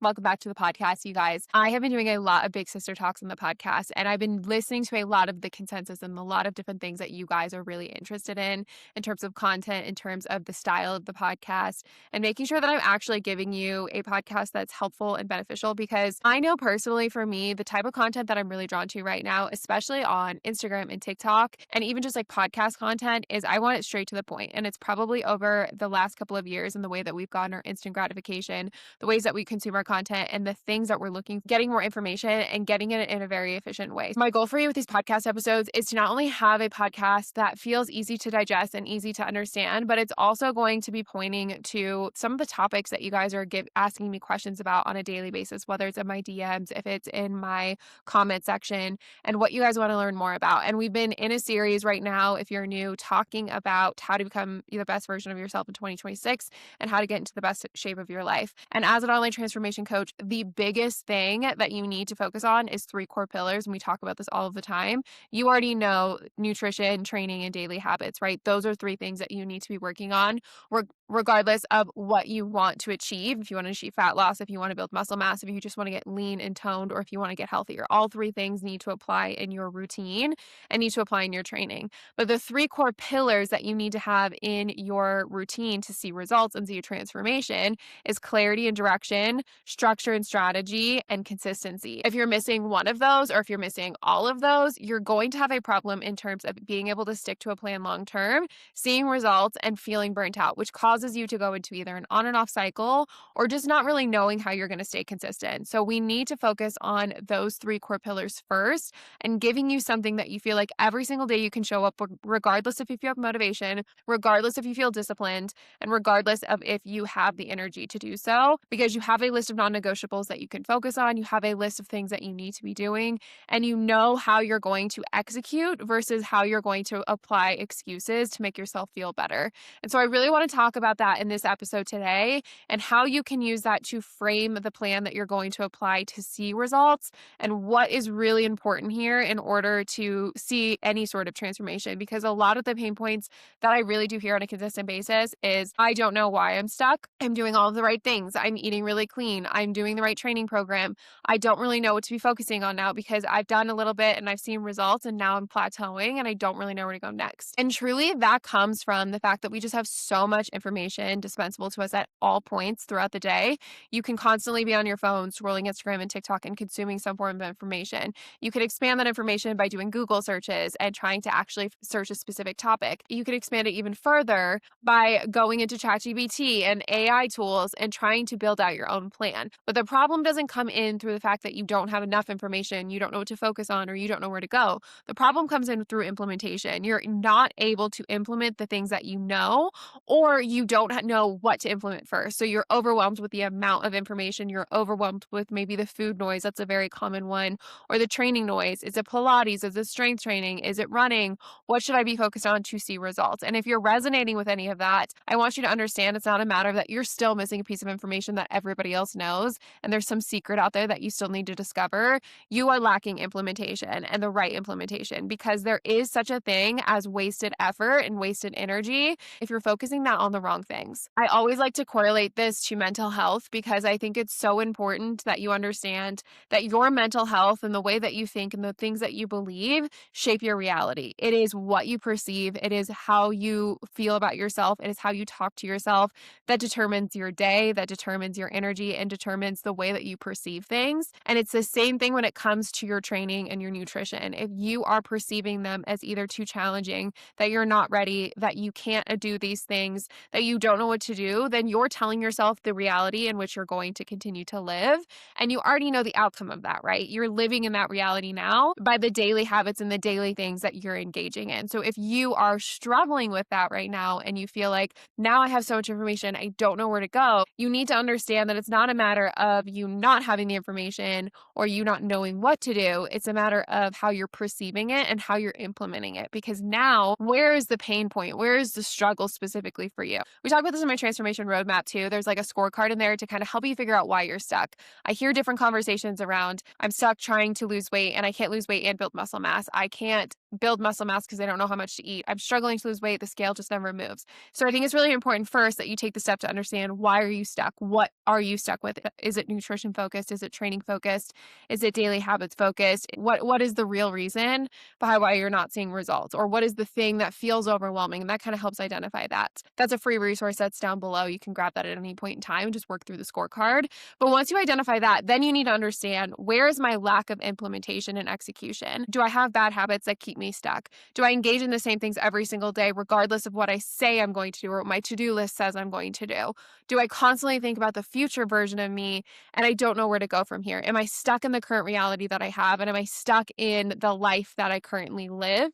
Welcome back to the podcast, you guys. I have been doing a lot of Big Sister Talks on the podcast, and I've been listening to a lot of the consensus and a lot of different things that you guys are really interested in terms of content, in terms of the style of the podcast, and making sure that I'm actually giving you a podcast that's helpful and beneficial. Because I know personally for me, the type of content that I'm really drawn to right now, especially on Instagram and TikTok, and even just like podcast content, is I want it straight to the point. And it's probably over the last couple of years and the way that we've gotten our instant gratification, the ways that we consume our content, and the things that we're looking, getting more information and getting it in a very efficient way. My goal for you with these podcast episodes is to not only have a podcast that feels easy to digest and easy to understand, but it's also going to be pointing to some of the topics that you guys are asking me questions about on a daily basis, whether it's in my DMs, if it's in my comment section, and what you guys want to learn more about. And we've been in a series right now, if you're new, talking about how to become the best version of yourself in 2026 and how to get into the best shape of your life. And as an online transformation coach, the biggest thing that you need to focus on is 3 core pillars. And we talk about this all of the time. You already know nutrition, training, and daily habits, right? Those are 3 things that you need to be working on regardless of what you want to achieve. If you want to achieve fat loss, if you want to build muscle mass, if you just want to get lean and toned, or if you want to get healthier, all 3 things need to apply in your routine and need to apply in your training. But the 3 core pillars that you need to have in your routine to see results and see a transformation is clarity and direction, structure and strategy, and consistency. If you're missing one of those, or if you're missing all of those, you're going to have a problem in terms of being able to stick to a plan long term, seeing results, and feeling burnt out, which causes you to go into either an on and off cycle or just not really knowing how you're going to stay consistent. So we need to focus on those 3 core pillars first, and giving you something that you feel like every single day you can show up, regardless if you have motivation, regardless if you feel disciplined, and regardless of if you have the energy to do so, because you have a list of non-negotiables that you can focus on, you have a list of things that you need to be doing, and you know how you're going to execute versus how you're going to apply excuses to make yourself feel better. And so I really want to talk about that in this episode today, and how you can use that to frame the plan that you're going to apply to see results, and what is really important here in order to see any sort of transformation. Because a lot of the pain points that I really do hear on a consistent basis is, I don't know why I'm stuck. I'm doing all of the right things. I'm eating really clean. I'm doing the right training program. I don't really know what to be focusing on now because I've done a little bit and I've seen results, and now I'm plateauing and I don't really know where to go next. And truly that comes from the fact that we just have so much information dispensable to us at all points throughout the day. You can constantly be on your phone scrolling Instagram and TikTok and consuming some form of information. You could expand that information by doing Google searches and trying to actually search a specific topic. You could expand it even further by going into ChatGPT and AI tools and trying to build out your own plan. But the problem doesn't come in through the fact that you don't have enough information, you don't know what to focus on, or you don't know where to go. The problem comes in through implementation. You're not able to implement the things that you know, or you don't know what to implement first. So you're overwhelmed with the amount of information. You're overwhelmed with maybe the food noise. That's a very common one. Or the training noise. Is it Pilates? Is it strength training? Is it running? What should I be focused on to see results? And if you're resonating with any of that, I want you to understand it's not a matter that you're still missing a piece of information that everybody else knows, and there's some secret out there that you still need to discover. You are lacking implementation, and the right implementation, because there is such a thing as wasted effort and wasted energy if you're focusing that on the wrong things. I always like to correlate this to mental health, because I think it's so important that you understand that your mental health and the way that you think and the things that you believe shape your reality. It is what you perceive. It is how you feel about yourself. It is how you talk to yourself that determines your day, that determines your energy, and determines the way that you perceive things. And it's the same thing when it comes to your training and your nutrition. If you are perceiving them as either too challenging, that you're not ready, that you can't do these things, that you don't know what to do, then you're telling yourself the reality in which you're going to continue to live. And you already know the outcome of that, right? You're living in that reality now by the daily habits and the daily things that you're engaging in. So if you are struggling with that right now and you feel like, now I have so much information, I don't know where to go, you need to understand that it's not a matter of you not having the information or you not knowing what to do. It's a matter of how you're perceiving it and how you're implementing it. Because now, where is the pain point? Where is the struggle specifically for you? We talk about this in my transformation roadmap too. There's like a scorecard in there to kind of help you figure out why you're stuck. I hear different conversations around, I'm stuck trying to lose weight and I can't lose weight and build muscle mass. I can't build muscle mass because I don't know how much to eat. I'm struggling to lose weight. The scale just never moves. So I think it's really important first that you take the step to understand, why are you stuck? What are you stuck with? Is it nutrition focused? Is it training focused? Is it daily habits focused? What is the real reason behind why you're not seeing results? Or what is the thing that feels overwhelming? And that kind of helps identify that. That's a free resource that's down below. You can grab that at any point in time and just work through the scorecard. But once you identify that, then you need to understand, where is my lack of implementation and execution? Do I have bad habits that keep me stuck? Do I engage in the same things every single day, regardless of what I say I'm going to do or what my to-do list says I'm going to do? Do I constantly think about the future version of me and I don't know where to go from here? Am I stuck in the current reality that I have? And am I stuck in the life that I currently live?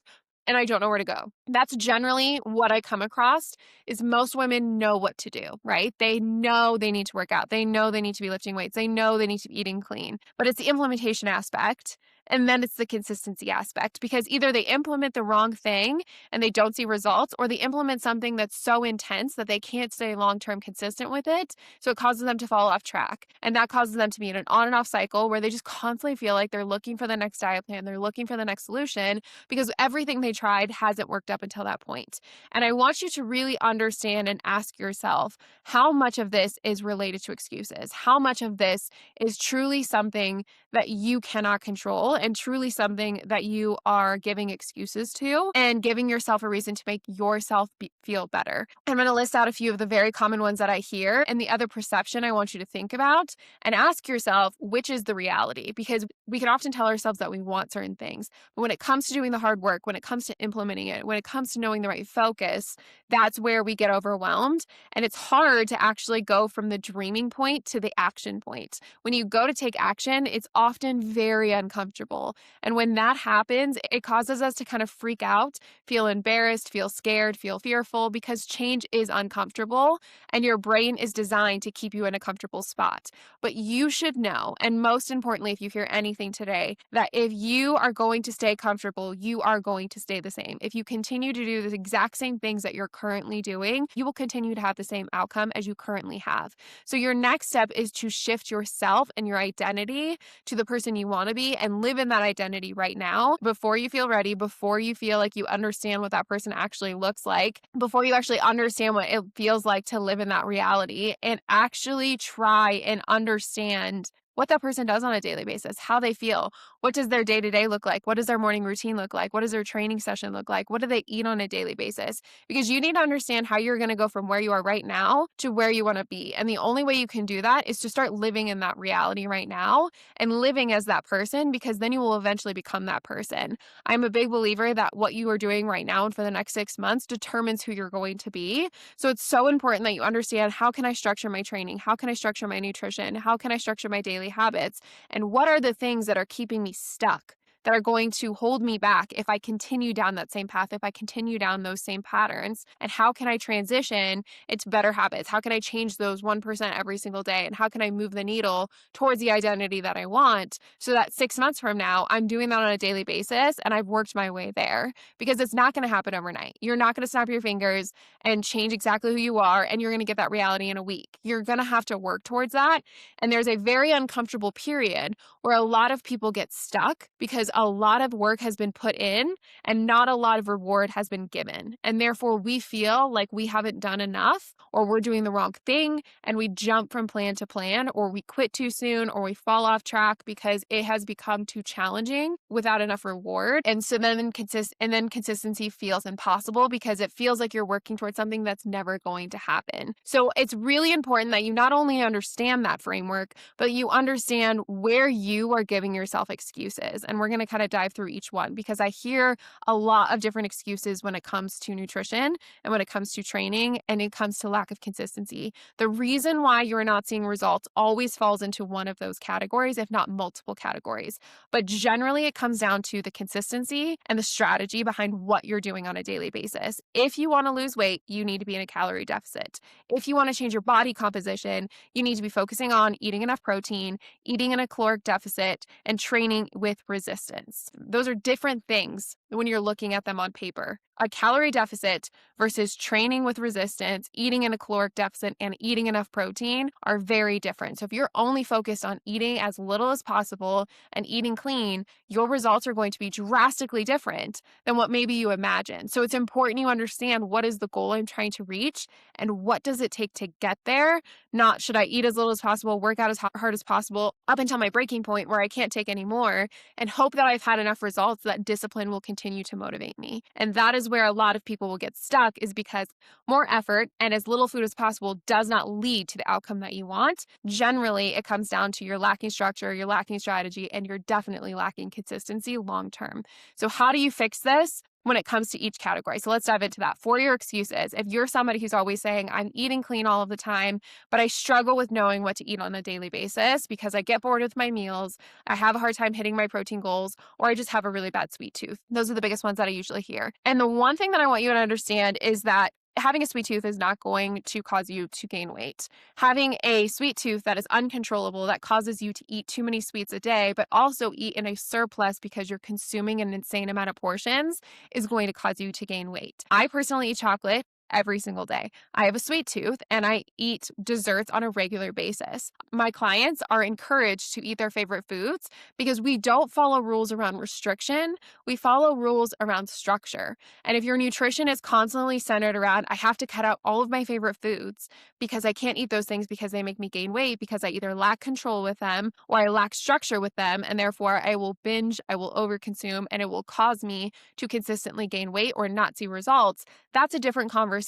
And I don't know where to go. That's generally what I come across, is most women know what to do, right? They know they need to work out. They know they need to be lifting weights. They know they need to be eating clean, but it's the implementation aspect. And then it's the consistency aspect, because either they implement the wrong thing and they don't see results, or they implement something that's so intense that they can't stay long-term consistent with it. So it causes them to fall off track. And that causes them to be in an on and off cycle where they just constantly feel like they're looking for the next diet plan. They're looking for the next solution because everything they tried hasn't worked up until that point. And I want you to really understand and ask yourself, how much of this is related to excuses? How much of this is truly something that you cannot control and truly something that you are giving excuses to and giving yourself a reason to make yourself feel better? I'm going to list out a few of the very common ones that I hear, and the other perception I want you to think about and ask yourself, which is the reality? Because we can often tell ourselves that we want certain things, but when it comes to doing the hard work, when it comes to implementing it, when it comes to knowing the right focus, that's where we get overwhelmed. And it's hard to actually go from the dreaming point to the action point. When you go to take action, it's often very uncomfortable. And when that happens, it causes us to kind of freak out, feel embarrassed, feel scared, feel fearful, because change is uncomfortable and your brain is designed to keep you in a comfortable spot. But you should know, and most importantly, if you hear anything today, that if you are going to stay comfortable, you are going to stay the same. If you continue to do the exact same things that you're currently doing, you will continue to have the same outcome as you currently have. So your next step is to shift yourself and your identity to the person you want to be and live in that identity right now, before you feel ready, before you feel like you understand what that person actually looks like, before you actually understand what it feels like to live in that reality, and actually try and understand what that person does on a daily basis, how they feel. What does their day-to-day look like? What does their morning routine look like? What does their training session look like? What do they eat on a daily basis? Because you need to understand how you're going to go from where you are right now to where you want to be. And the only way you can do that is to start living in that reality right now and living as that person, because then you will eventually become that person. I'm a big believer that what you are doing right now and for the next 6 months determines who you're going to be. So it's so important that you understand, how can I structure my training? How can I structure my nutrition? How can I structure my daily habits? And what are the things that are keeping me stuck, that are going to hold me back if I continue down that same path, if I continue down those same patterns? And how can I transition into better habits? How can I change those 1% every single day? And how can I move the needle towards the identity that I want, so that 6 months from now, I'm doing that on a daily basis and I've worked my way there? Because it's not going to happen overnight. You're not going to snap your fingers and change exactly who you are, and you're going to get that reality in a week. You're going to have to work towards that. And there's a very uncomfortable period where a lot of people get stuck because a lot of work has been put in and not a lot of reward has been given. And therefore we feel like we haven't done enough, or we're doing the wrong thing, and we jump from plan to plan, or we quit too soon, or we fall off track because it has become too challenging without enough reward. And so then consistency feels impossible, because it feels like you're working towards something that's never going to happen. So it's really important that you not only understand that framework, but you understand where you are giving yourself excuses. And we're going to kind of dive through each one, because I hear a lot of different excuses when it comes to nutrition and when it comes to training and it comes to lack of consistency. The reason why you're not seeing results always falls into one of those categories, if not multiple categories. But generally it comes down to the consistency and the strategy behind what you're doing on a daily basis. If you want to lose weight, you need to be in a calorie deficit. If you want to change your body composition, you need to be focusing on eating enough protein, eating in a caloric deficit, and training with resistance. Those are different things. when you're looking at them on paper. A calorie deficit versus training with resistance, eating in a caloric deficit, and eating enough protein are very different. So if you're only focused on eating as little as possible and eating clean, your results are going to be drastically different than what maybe you imagine. So it's important you understand what is the goal I'm trying to reach and what does it take to get there. Not should I eat as little as possible, work out as hard as possible up until my breaking point where I can't take any more, and hope that I've had enough results that discipline will continue to motivate me. And that is where a lot of people will get stuck, is because more effort and as little food as possible does not lead to the outcome that you want. Generally, it comes down to you're lacking structure, you're lacking strategy, and you're definitely lacking consistency long term. So how do you fix this when it comes to each category? So let's dive into that. For your excuses, if you're somebody who's always saying, I'm eating clean all of the time, but I struggle with knowing what to eat on a daily basis because I get bored with my meals, I have a hard time hitting my protein goals, or I just have a really bad sweet tooth. Those are the biggest ones that I usually hear. And the one thing that I want you to understand is that having a sweet tooth is not going to cause you to gain weight. Having a sweet tooth that is uncontrollable, that causes you to eat too many sweets a day, but also eat in a surplus because you're consuming an insane amount of portions, is going to cause you to gain weight. I personally eat chocolate every single day. I have a sweet tooth and I eat desserts on a regular basis. My clients are encouraged to eat their favorite foods because we don't follow rules around restriction. We follow rules around structure. And if your nutrition is constantly centered around, I have to cut out all of my favorite foods because I can't eat those things because they make me gain weight, because I either lack control with them or I lack structure with them, and therefore I will binge, I will overconsume, and it will cause me to consistently gain weight or not see results, that's a different conversation.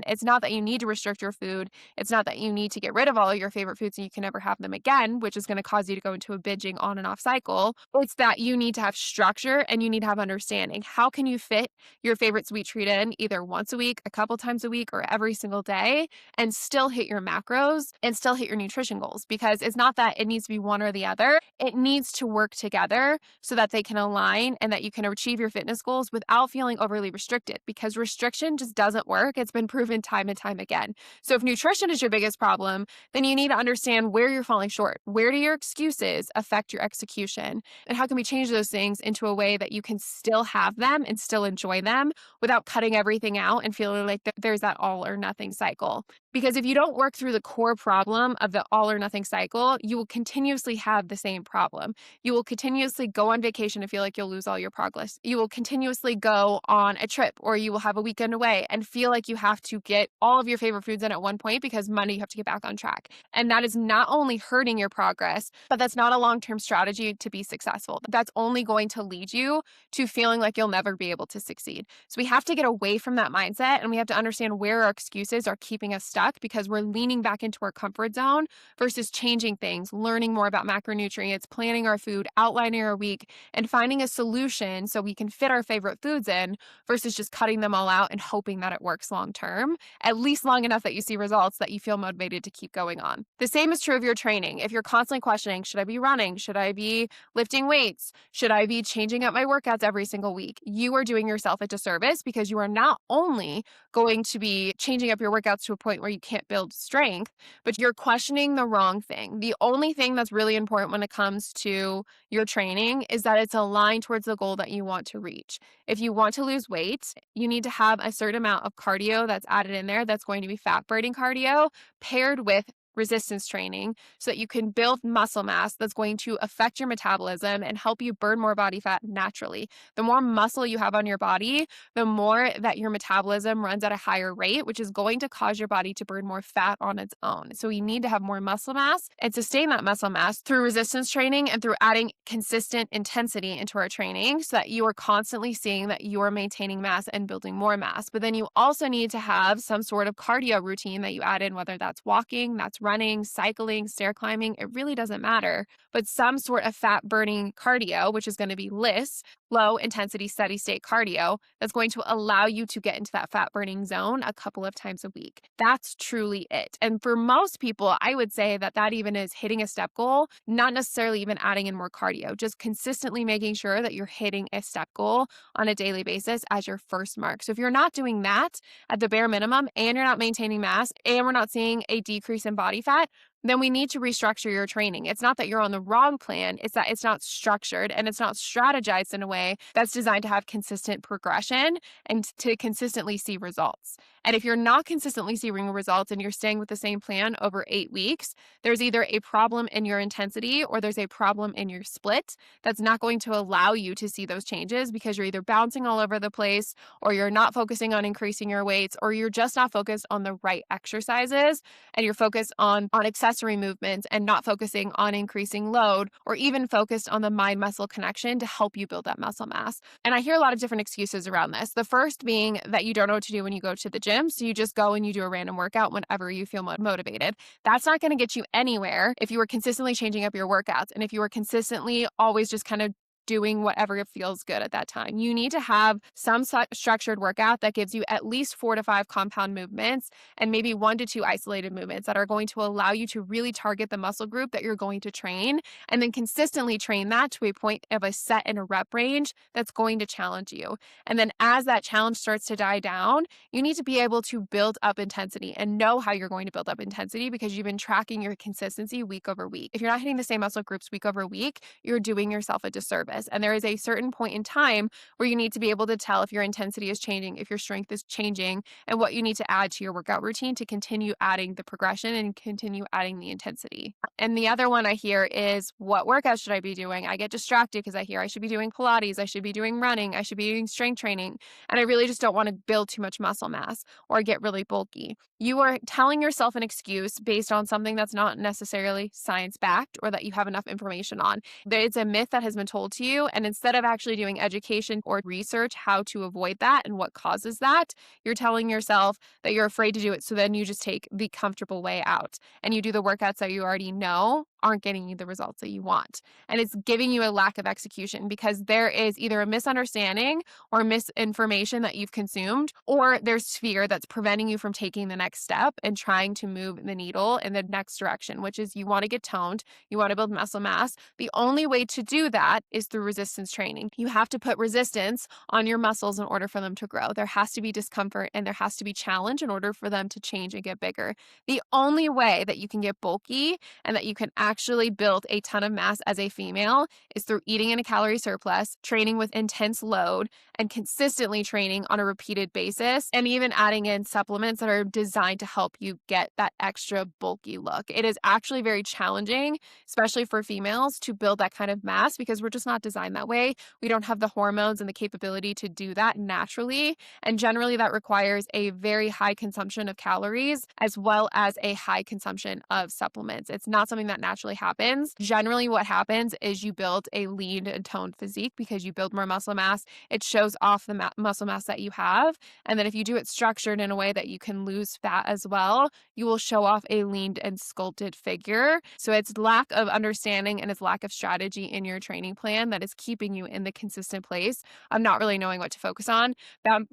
It's not that you need to restrict your food. It's not that you need to get rid of all of your favorite foods and you can never have them again, which is going to cause you to go into a binging on and off cycle. It's that you need to have structure and you need to have understanding. How can you fit your favorite sweet treat in either once a week, a couple times a week, or every single day and still hit your macros and still hit your nutrition goals? Because it's not that it needs to be one or the other. It needs to work together so that they can align and that you can achieve your fitness goals without feeling overly restricted, because restriction just doesn't work. It's been proven time and time again. So if nutrition is your biggest problem, then you need to understand where you're falling short. Where do your excuses affect your execution? And how can we change those things into a way that you can still have them and still enjoy them without cutting everything out and feeling like there's that all or nothing cycle? Because if you don't work through the core problem of the all or nothing cycle, you will continuously have the same problem. You will continuously go on vacation and feel like you'll lose all your progress. You will continuously go on a trip, or you will have a weekend away and feel like you have to get all of your favorite foods in at one point because Monday you have to get back on track. And that is not only hurting your progress, but that's not a long-term strategy to be successful. That's only going to lead you to feeling like you'll never be able to succeed. So we have to get away from that mindset, and we have to understand where our excuses are keeping us stuck because we're leaning back into our comfort zone versus changing things, learning more about macronutrients, planning our food, outlining our week, and finding a solution so we can fit our favorite foods in versus just cutting them all out and hoping that it works long term, at least long enough that you see results that you feel motivated to keep going on. The same is true of your training. If you're constantly questioning, should I be running? Should I be lifting weights? Should I be changing up my workouts every single week? You are doing yourself a disservice because you are not only going to be changing up your workouts to a point where you can't build strength, but you're questioning the wrong thing. The only thing that's really important when it comes to your training is that it's aligned towards the goal that you want to reach. If you want to lose weight, you need to have a certain amount of cardio that's added in there that's going to be fat burning cardio paired with resistance training so that you can build muscle mass that's going to affect your metabolism and help you burn more body fat naturally. The more muscle you have on your body, the more that your metabolism runs at a higher rate, which is going to cause your body to burn more fat on its own. So you need to have more muscle mass and sustain that muscle mass through resistance training and through adding consistent intensity into our training so that you are constantly seeing that you are maintaining mass and building more mass. But then you also need to have some sort of cardio routine that you add in, whether that's walking, that's running, cycling, stair climbing, it really doesn't matter. But some sort of fat burning cardio, which is going to be LISS, low intensity steady state cardio, that's going to allow you to get into that fat burning zone a couple of times a week. That's truly it. And for most people, I would say that even is hitting a step goal, not necessarily even adding in more cardio, just consistently making sure that you're hitting a step goal on a daily basis as your first mark. So if you're not doing that at the bare minimum and you're not maintaining mass and we're not seeing a decrease in body body fat, then we need to restructure your training. It's not that you're on the wrong plan, it's that it's not structured and it's not strategized in a way that's designed to have consistent progression and to consistently see results. And if you're not consistently seeing results and you're staying with the same plan over 8 weeks, there's either a problem in your intensity or there's a problem in your split that's not going to allow you to see those changes because you're either bouncing all over the place or you're not focusing on increasing your weights or you're just not focused on the right exercises and you're focused on accessory movements and not focusing on increasing load or even focused on the mind muscle connection to help you build that muscle mass. And I hear a lot of different excuses around this. The first being that you don't know what to do when you go to the gym. So you just go and you do a random workout whenever you feel motivated. That's not going to get you anywhere if you are consistently changing up your workouts and if you are consistently always just kind of doing whatever feels good at that time. You need to have some structured workout that gives you at least 4 to 5 compound movements and maybe 1 to 2 isolated movements that are going to allow you to really target the muscle group that you're going to train and then consistently train that to a point of a set and a rep range that's going to challenge you. And then as that challenge starts to die down, you need to be able to build up intensity and know how you're going to build up intensity because you've been tracking your consistency week over week. If you're not hitting the same muscle groups week over week, you're doing yourself a disservice. And there is a certain point in time where you need to be able to tell if your intensity is changing, if your strength is changing, and what you need to add to your workout routine to continue adding the progression and continue adding the intensity. And the other one I hear is, what workout should I be doing? I get distracted because I hear I should be doing Pilates, I should be doing running, I should be doing strength training, and I really just don't want to build too much muscle mass or get really bulky. You are telling yourself an excuse based on something that's not necessarily science-backed or that you have enough information on. It's a myth that has been told to you, and instead of actually doing education or research how to avoid that and what causes that, you're telling yourself that you're afraid to do it, so then you just take the comfortable way out and you do the workouts that you already know aren't getting you the results that you want. And it's giving you a lack of execution because there is either a misunderstanding or misinformation that you've consumed, or there's fear that's preventing you from taking the next step and trying to move the needle in the next direction, which is you want to get toned, you want to build muscle mass. The only way to do that is through resistance training. You have to put resistance on your muscles in order for them to grow. There has to be discomfort and there has to be challenge in order for them to change and get bigger. The only way that you can get bulky and that you can actually build a ton of mass as a female is through eating in a calorie surplus, training with intense load, and consistently training on a repeated basis, and even adding in supplements that are designed to help you get that extra bulky look. It is actually very challenging, especially for females, to build that kind of mass because we're just not designed that way. We don't have the hormones and the capability to do that naturally, and generally that requires a very high consumption of calories as well as a high consumption of supplements. It's not something that naturally happens. Generally, what happens is you build a lean and toned physique because you build more muscle mass. It shows off the muscle mass that you have. And then if you do it structured in a way that you can lose fat as well, you will show off a leaned and sculpted figure. So it's lack of understanding and it's lack of strategy in your training plan that is keeping you in the consistent place of not really knowing what to focus on,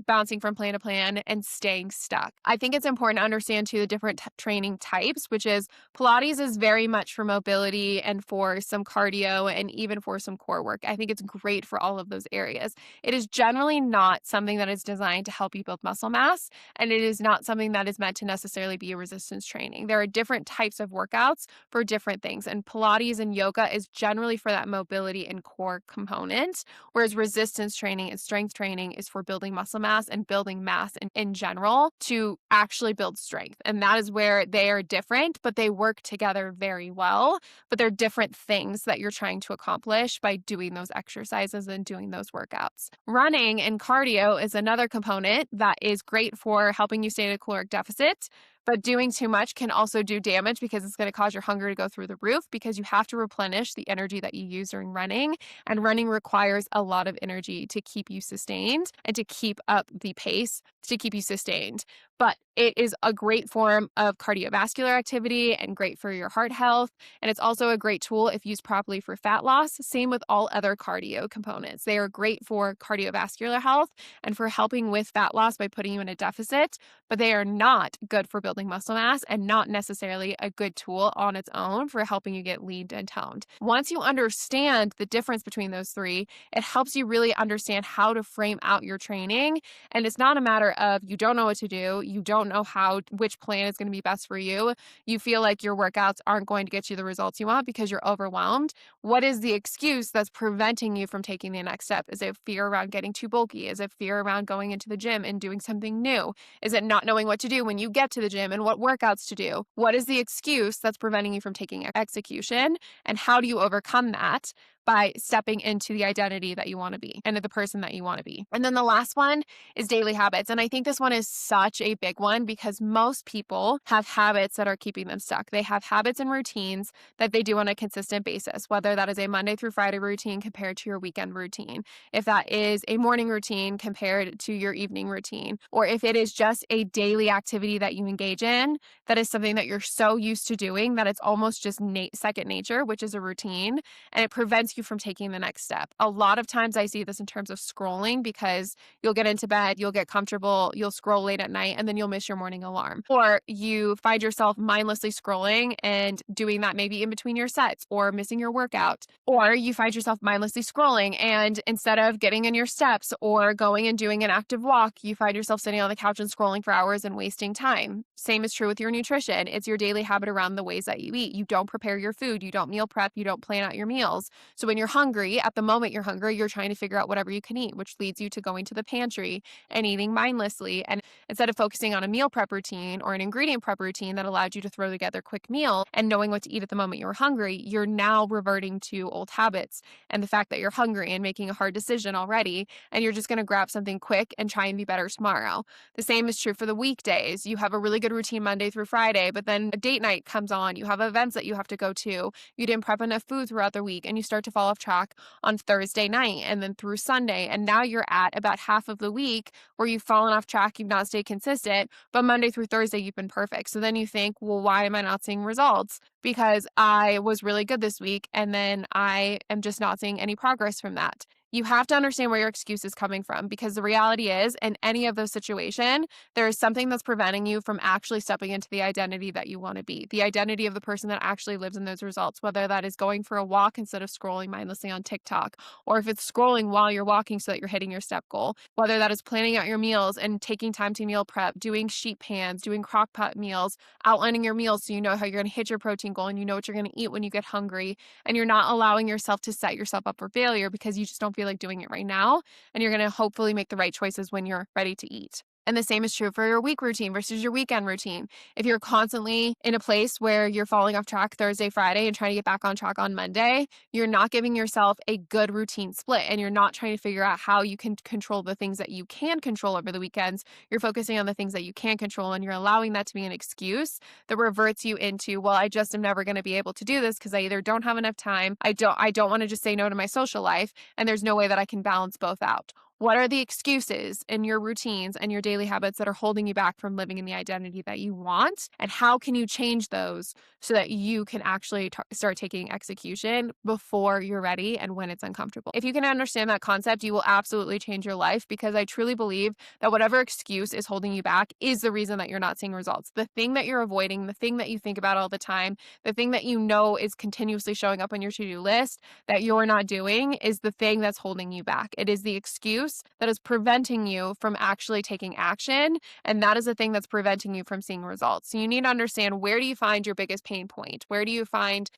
bouncing from plan to plan and staying stuck. I think it's important to understand too the different training types, which is Pilates is very much for mobility and for some cardio and even for some core work. I think it's great for all of those areas. It is generally not something that is designed to help you build muscle mass, and it is not something that is meant to necessarily be a resistance training. There are different types of workouts for different things, and Pilates and yoga is generally for that mobility and core component, whereas resistance training and strength training is for building muscle mass and building mass in general to actually build strength. And that is where they are different, but they work together very well. But they're different things that you're trying to accomplish by doing those exercises and doing those workouts. Running and cardio is another component that is great for helping you stay at a caloric deficit. But doing too much can also do damage because it's going to cause your hunger to go through the roof because you have to replenish the energy that you use during running. And running requires a lot of energy to keep you sustained and to keep up the pace to keep you sustained. But it is a great form of cardiovascular activity and great for your heart health. And it's also a great tool if used properly for fat loss. Same with all other cardio components. They are great for cardiovascular health and for helping with fat loss by putting you in a deficit, but they are not good for building muscle mass and not necessarily a good tool on its own for helping you get lean and toned. Once you understand the difference between those three, it helps you really understand how to frame out your training. And it's not a matter of you don't know what to do, you don't don't know which plan is going to be best for you. You feel like your workouts aren't going to get you the results you want because you're overwhelmed. What is the excuse that's preventing you from taking the next step? Is it fear around getting too bulky? Is it fear around going into the gym and doing something new? Is it not knowing what to do when you get to the gym and what workouts to do? What is the excuse that's preventing you from taking execution? And how do you overcome that? By stepping into the identity that you want to be and the person that you want to be. And then the last one is daily habits. And I think this one is such a big one because most people have habits that are keeping them stuck. They have habits and routines that they do on a consistent basis, whether that is a Monday through Friday routine compared to your weekend routine, if that is a morning routine compared to your evening routine, or if it is just a daily activity that you engage in, that is something that you're so used to doing that it's almost just second nature, which is a routine, and it prevents you from taking the next step. A lot of times I see this in terms of scrolling because you'll get into bed, you'll get comfortable, you'll scroll late at night, and then you'll miss your morning alarm. Or you find yourself mindlessly scrolling and doing that maybe in between your sets or missing your workout. Or you find yourself mindlessly scrolling and instead of getting in your steps or going and doing an active walk, you find yourself sitting on the couch and scrolling for hours and wasting time. Same is true with your nutrition. It's your daily habit around the ways that you eat. You don't prepare your food, you don't meal prep, you don't plan out your meals. So when you're hungry, at the moment you're hungry, you're trying to figure out whatever you can eat, which leads you to going to the pantry and eating mindlessly. And instead of focusing on a meal prep routine or an ingredient prep routine that allowed you to throw together a quick meal and knowing what to eat at the moment you were hungry, you're now reverting to old habits and the fact that you're hungry and making a hard decision already. And you're just going to grab something quick and try and be better tomorrow. The same is true for the weekdays. You have a really good routine Monday through Friday, but then a date night comes on. You have events that you have to go to. You didn't prep enough food throughout the week and you start to fall off track on Thursday night and then through Sunday. And now you're at about half of the week where you've fallen off track, you've not stayed consistent, but Monday through Thursday, you've been perfect. So then you think, well, why am I not seeing results? Because I was really good this week and then I am just not seeing any progress from that. You have to understand where your excuse is coming from because the reality is in any of those situations, there is something that's preventing you from actually stepping into the identity that you want to be, the identity of the person that actually lives in those results, whether that is going for a walk instead of scrolling mindlessly on TikTok, or if it's scrolling while you're walking so that you're hitting your step goal, whether that is planning out your meals and taking time to meal prep, doing sheet pans, doing crock pot meals, outlining your meals so you know how you're going to hit your protein goal and you know what you're going to eat when you get hungry, and you're not allowing yourself to set yourself up for failure because you just don't feel like doing it right now, and you're going to hopefully make the right choices when you're ready to eat. And the same is true for your week routine versus your weekend routine. If you're constantly in a place where you're falling off track Thursday, Friday, and trying to get back on track on Monday, you're not giving yourself a good routine split and you're not trying to figure out how you can control the things that you can control over the weekends. You're focusing on the things that you can't control and you're allowing that to be an excuse that reverts you into, well, I just am never going to be able to do this because I either don't have enough time, I don't want to just say no to my social life, and there's no way that I can balance both out. What are the excuses in your routines and your daily habits that are holding you back from living in the identity that you want? And how can you change those so that you can actually start taking execution before you're ready and when it's uncomfortable? If you can understand that concept, you will absolutely change your life because I truly believe that whatever excuse is holding you back is the reason that you're not seeing results. The thing that you're avoiding, the thing that you think about all the time, the thing that you know is continuously showing up on your to-do list that you're not doing is the thing that's holding you back. It is the excuse that is preventing you from actually taking action. And that is the thing that's preventing you from seeing results. So you need to understand, where do you find your biggest pain point? Where do you find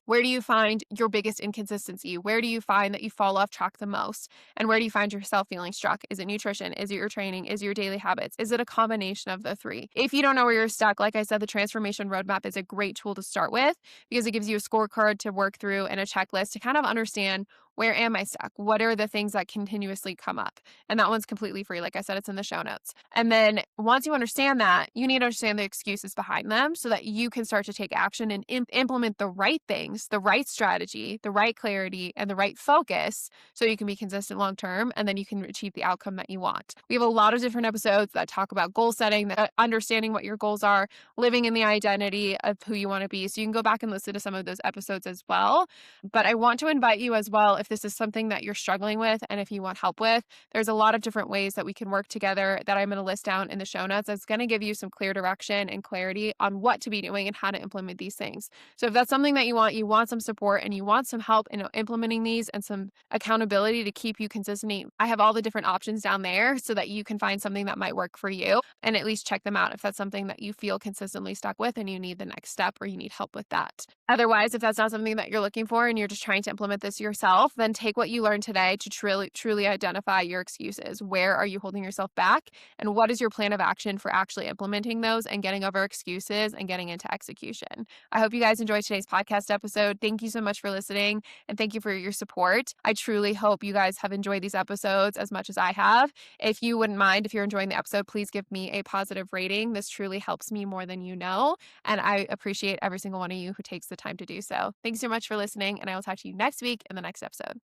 your biggest inconsistency? Where do you find that you fall off track the most? And where do you find yourself feeling stuck? Is it nutrition? Is it your training? Is it your daily habits? Is it a combination of the three? If you don't know where you're stuck, like I said, the transformation roadmap is a great tool to start with because it gives you a scorecard to work through and a checklist to kind of understand, where am I stuck? What are the things that continuously come up? And that one's completely free. Like I said, it's in the show notes. And then once you understand that, you need to understand the excuses behind them so that you can start to take action and implement the right things, the right strategy, the right clarity, and the right focus so you can be consistent long term and then you can achieve the outcome that you want. We have a lot of different episodes that talk about goal setting, that understanding what your goals are, living in the identity of who you want to be. So you can go back and listen to some of those episodes as well. But I want to invite you as well, if if this is something that you're struggling with and if you want help with, there's a lot of different ways that we can work together that I'm going to list down in the show notes. That's going to give you some clear direction and clarity on what to be doing and how to implement these things. So if that's something that you want some support and you want some help in implementing these and some accountability to keep you consistent, I have all the different options down there so that you can find something that might work for you and at least check them out if that's something that you feel consistently stuck with and you need the next step or you need help with that. Otherwise, if that's not something that you're looking for and you're just trying to implement this yourself, then take what you learned today to truly identify your excuses. Where are you holding yourself back? And what is your plan of action for actually implementing those and getting over excuses and getting into execution? I hope you guys enjoyed today's podcast episode. Thank you so much for listening and thank you for your support. I truly hope you guys have enjoyed these episodes as much as I have. If you wouldn't mind, if you're enjoying the episode, please give me a positive rating. This truly helps me more than you know. And I appreciate every single one of you who takes the time to do so. Thanks so much for listening, and I will talk to you next week in the next episode.